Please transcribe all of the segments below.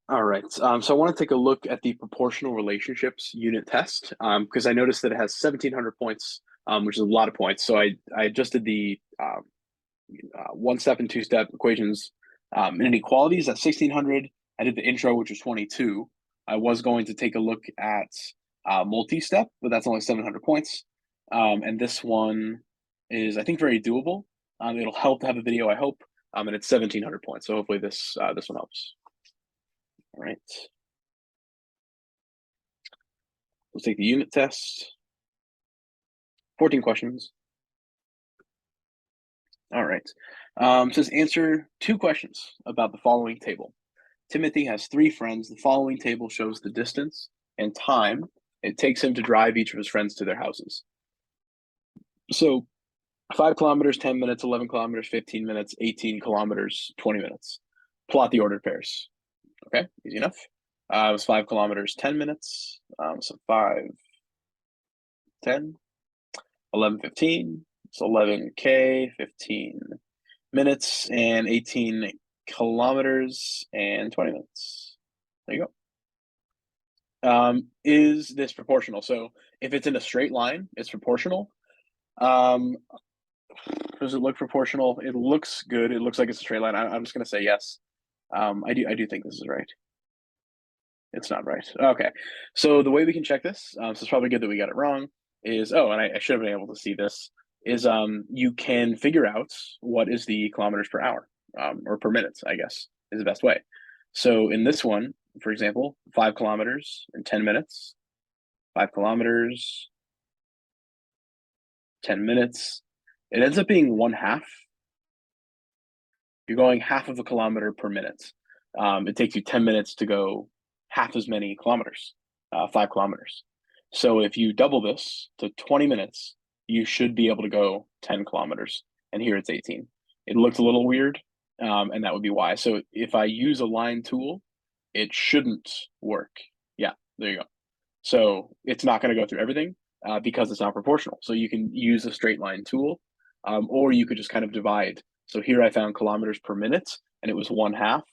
All right. So I want to take a look at the proportional relationships unit test because I noticed that it has 1,700 points, which is a lot of points. So I just did the one step and two step equations and inequalities at 1,600. I did the intro, which was 22. I was going to take a look at multi-step, but that's only 700 points. And this one is, I think, very doable. It'll help to have a video, I hope. And it's 1,700 points. So hopefully this one helps. All right. Let's take the unit test. 14 questions. All right. Says answer 2 questions about the following table. Timothy has 3 friends. The following table shows the distance and time it takes him to drive each of his friends to their houses. So 5 kilometers, 10 minutes, 11 kilometers, 15 minutes, 18 kilometers, 20 minutes. Plot the ordered pairs. Okay, easy enough. It was 5 kilometers, 10 minutes. So 5, 10, 11, 15. So 11K, 15 minutes, and 18 kilometers, and 20 minutes. There you go. Is this proportional? So if it's in a straight line, it's proportional. Um, does it look proportional? It looks good. It looks like it's a straight line. I'm just gonna say yes. I do think this is right. It's not right. Okay. So the way we can check this, so it's probably good that we got it wrong, is, oh, and I should have been able to see this, is you can figure out what is the kilometers per hour, or per minute, I guess, is the best way. So in this one, for example, 5 kilometers in 10 minutes, 5 kilometers, 10 minutes, it ends up being 1/2. You're going half of a kilometer per minute. It takes you 10 minutes to go half as many kilometers, 5 kilometers. So if you double this to 20 minutes, you should be able to go 10 kilometers. And here it's 18. It looks a little weird, and that would be why. So if I use a line tool, it shouldn't work. Yeah, there you go. So it's not going to go through everything because it's not proportional. So you can use a straight line tool, or you could just kind of divide. So here I found kilometers per minute, and it was 1/2,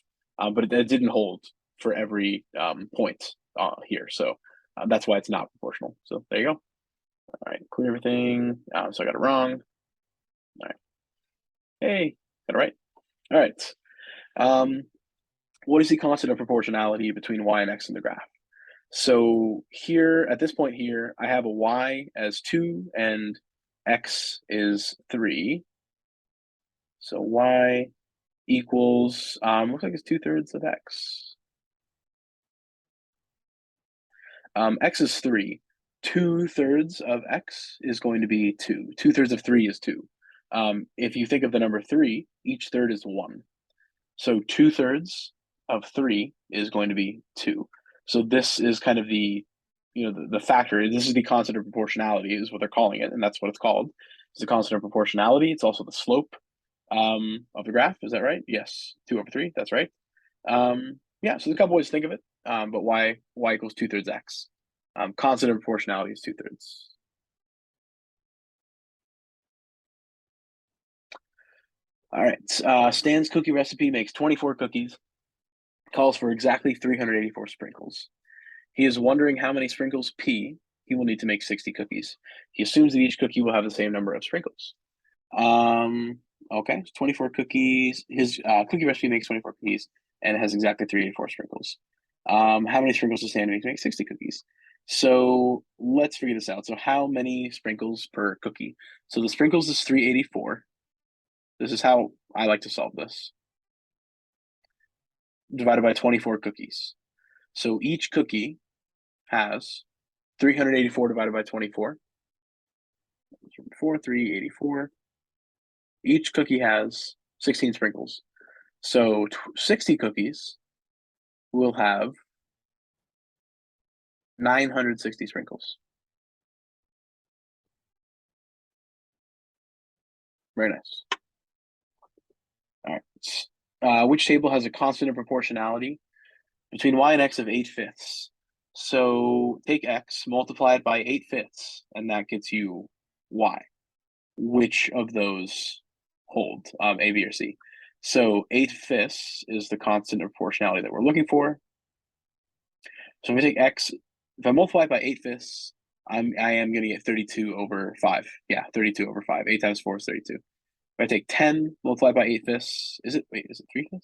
but it didn't hold for every point here. So that's why it's not proportional. So there you go. All right, clear everything. So I got it wrong. All right. Hey, got it right. All right. Um, what is the constant of proportionality between y and x in the graph? So here, at this point here, I have a y as 2 and x is 3. So y equals, looks like it's 2/3 of x. X is 3. 2/3 of x is going to be 2. 2/3 of 3 is 2. If you think of the number 3, each third is 1. So 2/3 of 3 is going to be 2. So this is kind of the factor. This is the constant of proportionality is what they're calling it, and that's what it's called. It's the constant of proportionality. It's also the slope of the graph. Is that right? Yes, 2/3. That's right. Yeah, so there's a couple ways to think of it, but y equals 2/3 x. Constant of proportionality is 2/3. All right. Stan's cookie recipe makes 24 cookies, calls for exactly 384 sprinkles. He is wondering how many sprinkles P he will need to make 60 cookies. He assumes that each cookie will have the same number of sprinkles. Okay, 24 cookies. His cookie recipe makes 24 cookies and it has exactly 384 sprinkles. How many sprinkles does Stan make to make 60 cookies? So let's figure this out. So how many sprinkles per cookie? So the sprinkles is 384. This is how I like to solve this. Divided by 24 cookies. So each cookie has 384 divided by 24. 384. Each cookie has 16 sprinkles. So 60 cookies will have 960 sprinkles. Very nice. All right. Which table has a constant of proportionality between y and x of 8/5? So take x, multiply it by 8/5, and that gets you y. Which of those hold, A, B, or C? So 8/5 is the constant of proportionality that we're looking for. So if I take x, if I multiply it by 8/5, I am going to get 32 over 5. Yeah, 32 over 5. 8 times 4 is 32. If I take 10 multiplied by 8/5, is it 3/5?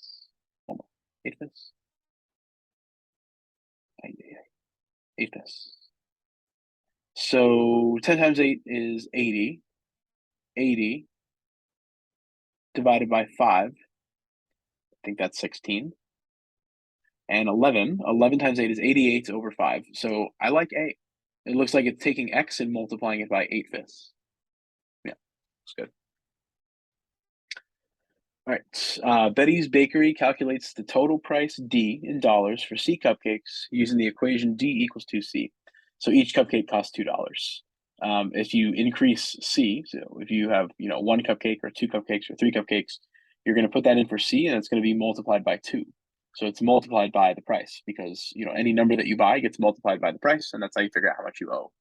Hold on. 8/5? 8/5. So 10 times 8 is 80. 80 divided by 5, I think that's 16. And 11 times 8 is 88 over 5. So I like A. It looks like it's taking x and multiplying it by 8/5. Yeah, it's good. All right. Betty's Bakery calculates the total price D in dollars for C cupcakes using the equation D equals 2C. So each cupcake costs $2. If you increase C, so if you have one cupcake or two cupcakes or three cupcakes, you're going to put that in for C, and it's going to be multiplied by 2. So it's multiplied by the price because any number that you buy gets multiplied by the price, and that's how you figure out how much you owe.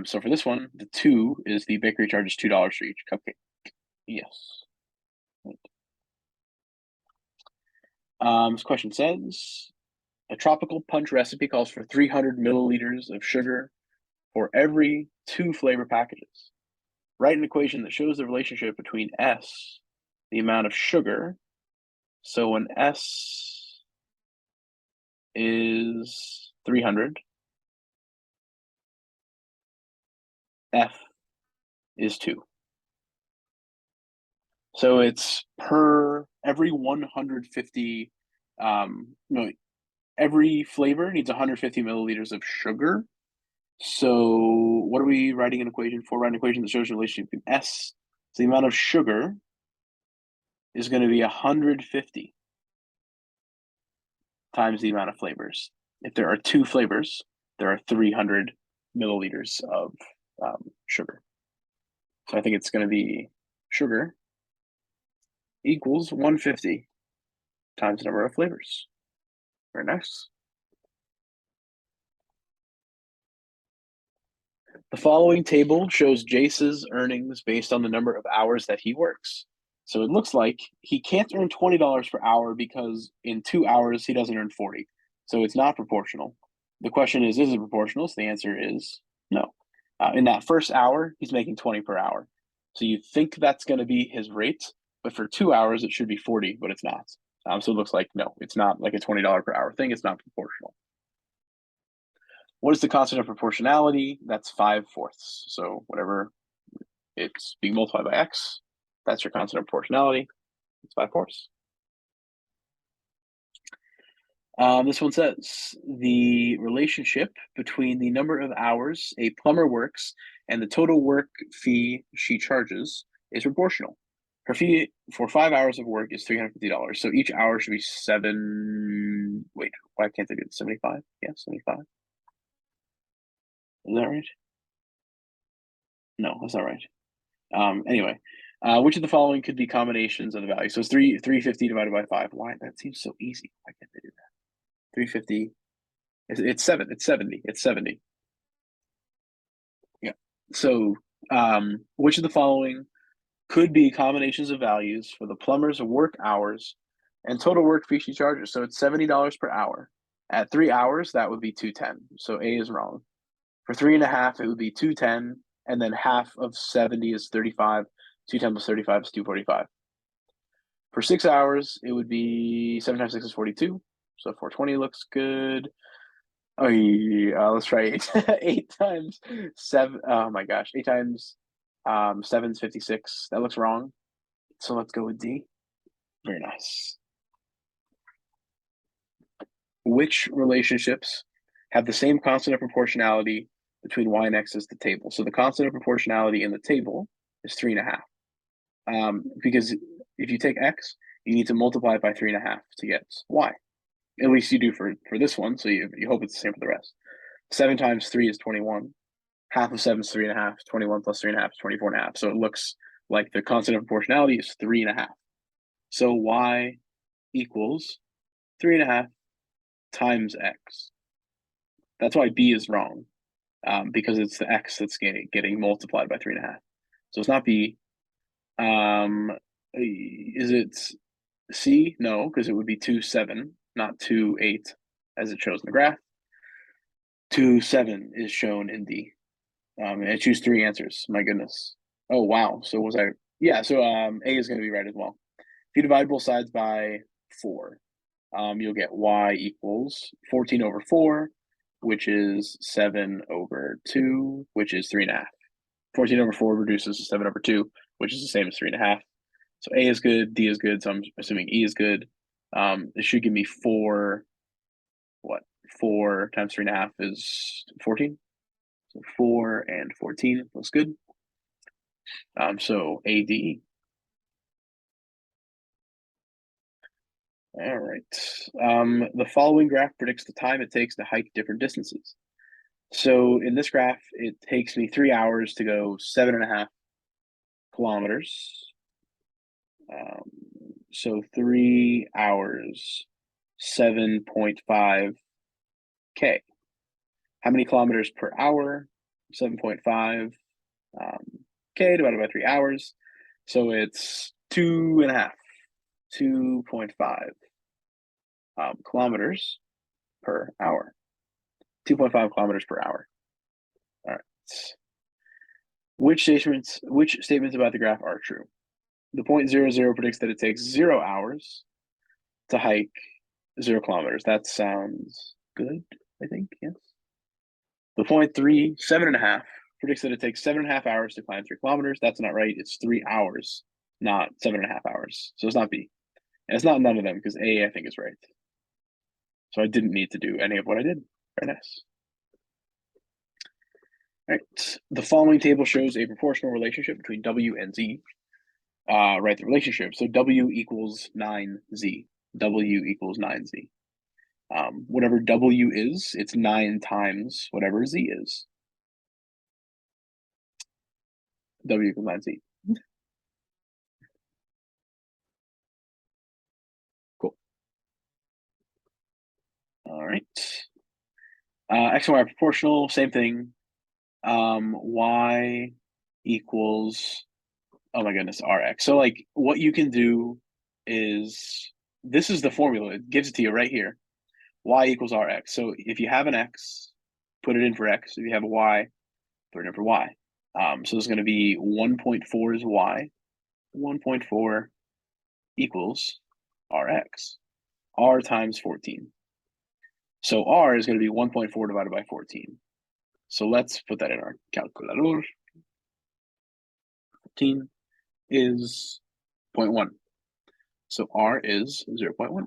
So for this one, the 2 is the bakery charges $2 for each cupcake. Yes. This question says, a tropical punch recipe calls for 300 milliliters of sugar for every 2 flavor packages. Write an equation that shows the relationship between S, the amount of sugar. So when S is 300, F is 2. So it's per every 150, no, every flavor needs 150 milliliters of sugar. So what are we writing an equation for? Write an equation that shows the relationship between S. So the amount of sugar is going to be 150 times the amount of flavors. If there are 2 flavors, there are 300 milliliters of sugar. So I think it's going to be sugar equals 150 times the number of flavors. Very nice. The following table shows Jace's earnings based on the number of hours that he works. So it looks like he can't earn $20 per hour because in 2 hours he doesn't earn 40. So it's not proportional. The question is it proportional? So the answer is no. In that first hour, he's making 20 per hour. So you think that's going to be his rate, but for 2 hours it should be 40, but it's not. So it looks like no, it's not like a $20 per hour thing. It's not proportional. What is the constant of proportionality? That's 5/4. So whatever it's being multiplied by x, that's your constant of proportionality. It's 5/4. This one says the relationship between the number of hours a plumber works and the total work fee she charges is proportional. Her fee for 5 hours of work is $350. So each hour should be 7. Wait, why can't they do it? 75? Yeah, 75. Is that right? No, that's not right. Anyway, which of the following could be combinations of the value? So it's 350 divided by 5. Why? That seems so easy. Why can't they do that? 350. It's 7. It's 70. It's 70. Yeah. So which of the following could be combinations of values for the plumber's work hours and total work fee she charges? So it's $70 per hour. At 3 hours, that would be 210. So A is wrong. For 3.5, it would be 210, and then half of 70 is 35. 210 plus 35 is 245. For 6 hours, it would be 7 times 6 is 42. So 420 looks good. Oh, yeah, let's try 8. 8 times 7. Oh my gosh. 8 times 7 is 56. That looks wrong. So let's go with D. Very nice. Which relationships have the same constant of proportionality between y and x as the table? So the constant of proportionality in the table is 3.5. Because if you take x, you need to multiply it by 3.5 to get y. At least you do for this one, so you hope it's the same for the rest. 7 times 3 is 21. Half of 7 is 3.5. 21 plus 3.5 is 24.5. So it looks like the constant of proportionality is 3.5. So y equals 3.5 times x. That's why B is wrong, because it's the x that's getting multiplied by 3.5. So it's not B. Is it C? No, because it would be 2, 7, not 2, 8, as it shows in the graph. to 7 is shown in D. And I choose 3 answers. My goodness. Oh, wow. So was I? Yeah, so A is going to be right as well. If you divide both sides by 4, you'll get y equals 14 over 4, which is 7 over 2, which is 3.5. 14 over 4 reduces to 7 over 2, which is the same as 3.5. So A is good, D is good, so I'm assuming E is good. It should give me 4, what? 4 times 3.5 is 14. So 4 and 14 looks good. So AD. All right. The following graph predicts the time it takes to hike different distances. So in this graph, it takes me 3 hours to go 7.5 kilometers. So 3 hours, 7.5 K. How many kilometers per hour? 7.5 K divided by 3 hours. So it's 2.5, 2.5 kilometers per hour. 2.5 kilometers per hour. All right. Which statements about the graph are true? The point 0, 0 predicts that it takes 0 hours to hike 0 kilometers. That sounds good, I think, yes. The point 3, 7.5 predicts that it takes 7.5 hours to climb 3 kilometers. That's not right. It's 3 hours, not 7.5 hours. So it's not B. And it's not none of them because A, I think, is right. So I didn't need to do any of what I did. Very nice. All right. The following table shows a proportional relationship between W and Z. Write the relationship. So W equals 9Z. W equals 9Z. Whatever W is, it's 9 times whatever Z is. W equals 9Z. Cool. All right. X and Y are proportional, same thing. Y equals, oh my goodness, Rx. So like what you can do is, this is the formula. It gives it to you right here. Y equals Rx. So if you have an X, put it in for X. If you have a Y, put it in for Y. So it's going to be 1.4 is Y. 1.4 equals Rx. R times 14. So R is going to be 1.4 divided by 14. So let's put that in our calculator. 14 is 0.1. So R is 0.1.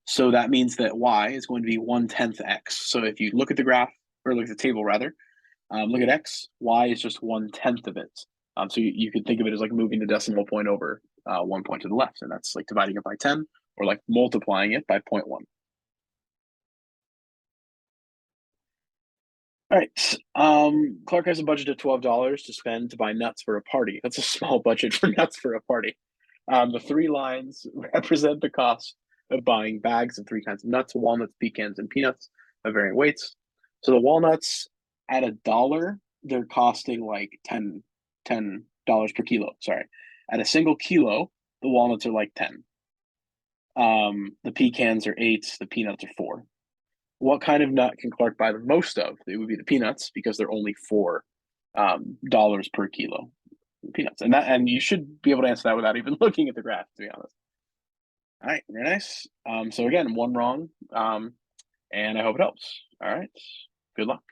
So that means that Y is going to be 1/10 X. So if you look at the graph, or look at the table rather, look at X, Y is just 1/10 of it. So you could think of it as like moving the decimal point over 1 point to the left, and that's like dividing it by 10 or like multiplying it by 0.1. All right. Clark has a budget of $12 to spend to buy nuts for a party. That's a small budget for nuts for a party. The 3 lines represent the cost of buying bags of 3 kinds of nuts: walnuts, pecans, and peanuts of varying weights. So the walnuts at $1, they're costing like $10 per kilo. Sorry. At a single kilo, the walnuts are like 10. The pecans are 8, the peanuts are 4. What kind of nut can Clark buy the most of? It would be the peanuts because they're only $4 per kilo. Peanuts, and you should be able to answer that without even looking at the graph, to be honest. All right, very nice. So again, 1 wrong, and I hope it helps. All right, good luck.